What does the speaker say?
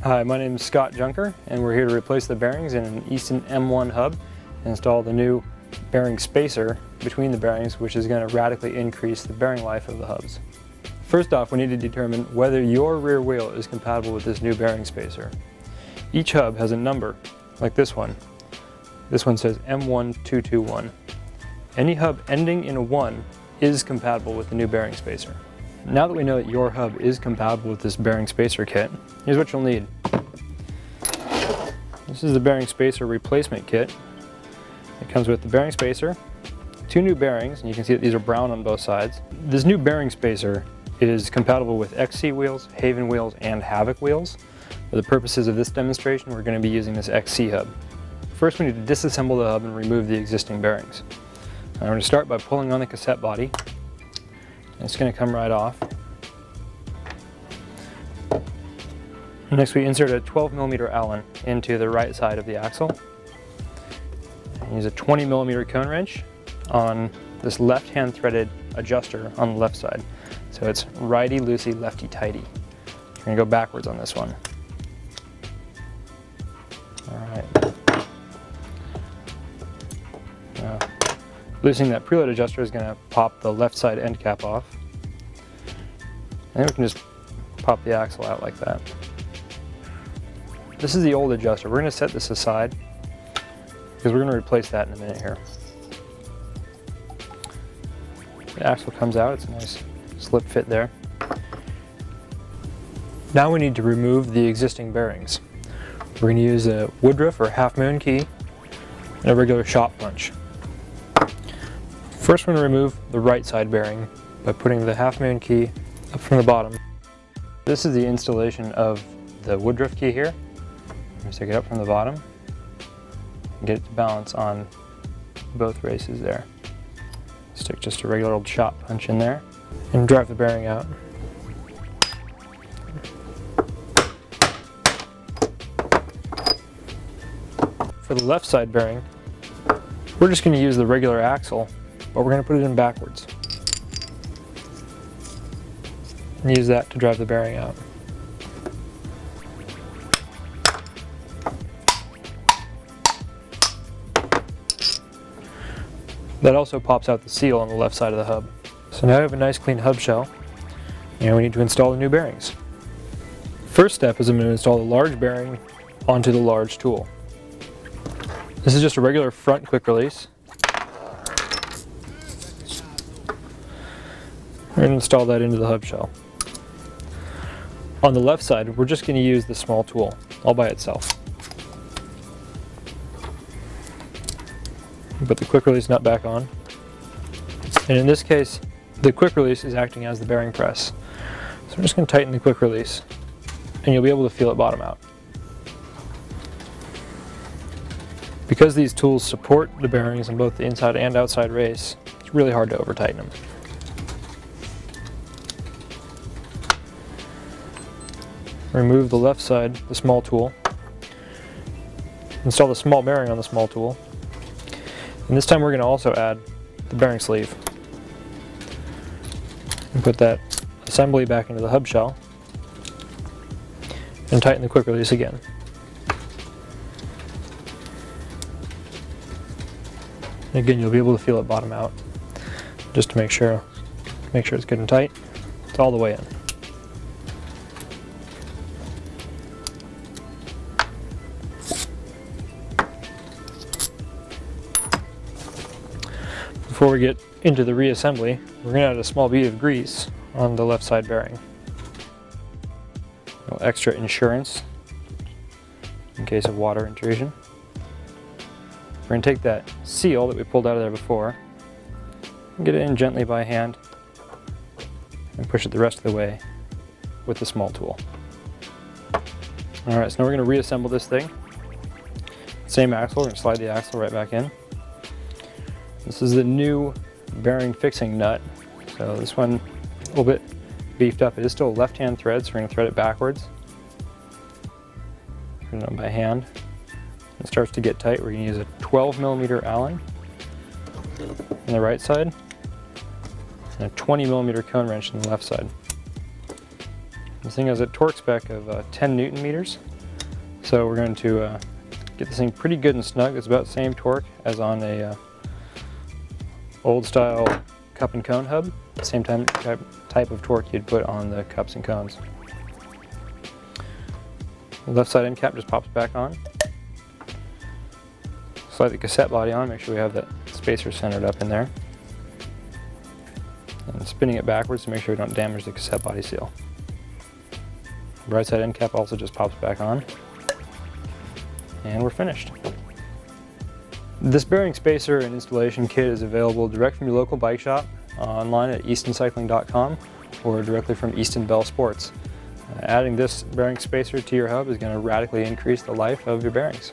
Hi, my name is Scott Junker, and we're here to replace the bearings in an Easton M1 hub and install the new bearing spacer between the bearings, which is going to radically increase the bearing life of the hubs. First off, we need to determine whether your rear wheel is compatible with this new bearing spacer. Each hub has a number, like this one. This one says M1221. Any hub ending in a 1 is compatible with the new bearing spacer. Now that we know that your hub is compatible with this bearing spacer kit, here's what you'll need. This is the bearing spacer replacement kit. It comes with the bearing spacer, 2 new bearings, and you can see that these are brown on both sides. This new bearing spacer is compatible with XC wheels, Haven wheels, and Havoc wheels. For the purposes of this demonstration, we're going to be using this XC hub. First, we need to disassemble the hub and remove the existing bearings. I'm going to start by pulling on the cassette body. It's going to come right off. Next, we insert a 12mm Allen into the right side of the axle. And use a 20mm cone wrench on this left-hand threaded adjuster on the left side. So it's righty-loosey, lefty-tighty. We're going to go backwards on this one. Alright. Now, loosening that preload adjuster is going to pop the left side end cap off. And then we can just pop the axle out like that. This is the old adjuster. We're going to set this aside because we're going to replace that in a minute here. The axle comes out. It's a nice slip fit there. Now we need to remove the existing bearings. We're going to use a woodruff or half moon key and a regular shop punch. First, we're going to remove the right side bearing by putting the half moon key up from the bottom. This is the installation of the woodruff key here. I'm going to take it up from the bottom and get it to balance on both races there. Stick just a regular old shop punch in there and drive the bearing out. For the left side bearing, we're just going to use the regular axle, but we're going to put it in backwards and use that to drive the bearing out. That also pops out the seal on the left side of the hub. So now we have a nice clean hub shell, and we need to install the new bearings. First step is I'm going to install the large bearing onto the large tool. This is just a regular front quick release. We're going to install that into the hub shell. On the left side, we're just going to use the small tool all by itself. Put the quick release nut back on. And in this case, the quick release is acting as the bearing press. So I'm just going to tighten the quick release, and you'll be able to feel it bottom out. Because these tools support the bearings on both the inside and outside race, it's really hard to over tighten them. Remove the left side, the small tool. Install the small bearing on the small tool. And this time we're going to also add the bearing sleeve. And put that assembly back into the hub shell. And tighten the quick release again. And again, you'll be able to feel it bottom out. Just to make sure it's good and tight. It's all the way in. Before we get into the reassembly, we're going to add a small bead of grease on the left side bearing. A little extra insurance in case of water intrusion. We're going to take that seal that we pulled out of there before and get it in gently by hand and push it the rest of the way with the small tool. Alright, so now we're going to reassemble this thing. Same axle, we're going to slide the axle right back in. This is the new bearing fixing nut. So this one a little bit beefed up. It is still a left-hand thread, so we're going to thread it backwards. Put it on by hand. When it starts to get tight, we're going to use a 12mm Allen on the right side and a 20mm cone wrench on the left side. This thing has a torque spec of 10 Newton meters. So we're going to get this thing pretty good and snug. It's about the same torque as on a old style cup and cone hub. Same type of torque you'd put on the cups and cones. The left side end cap just pops back on. Slide the cassette body on, make sure we have that spacer centered up in there. And spinning it backwards to make sure we don't damage the cassette body seal. The right side end cap also just pops back on. And we're finished. This bearing spacer and installation kit is available direct from your local bike shop, online at eastoncycling.com, or directly from Easton Bell Sports. Adding this bearing spacer to your hub is going to radically increase the life of your bearings.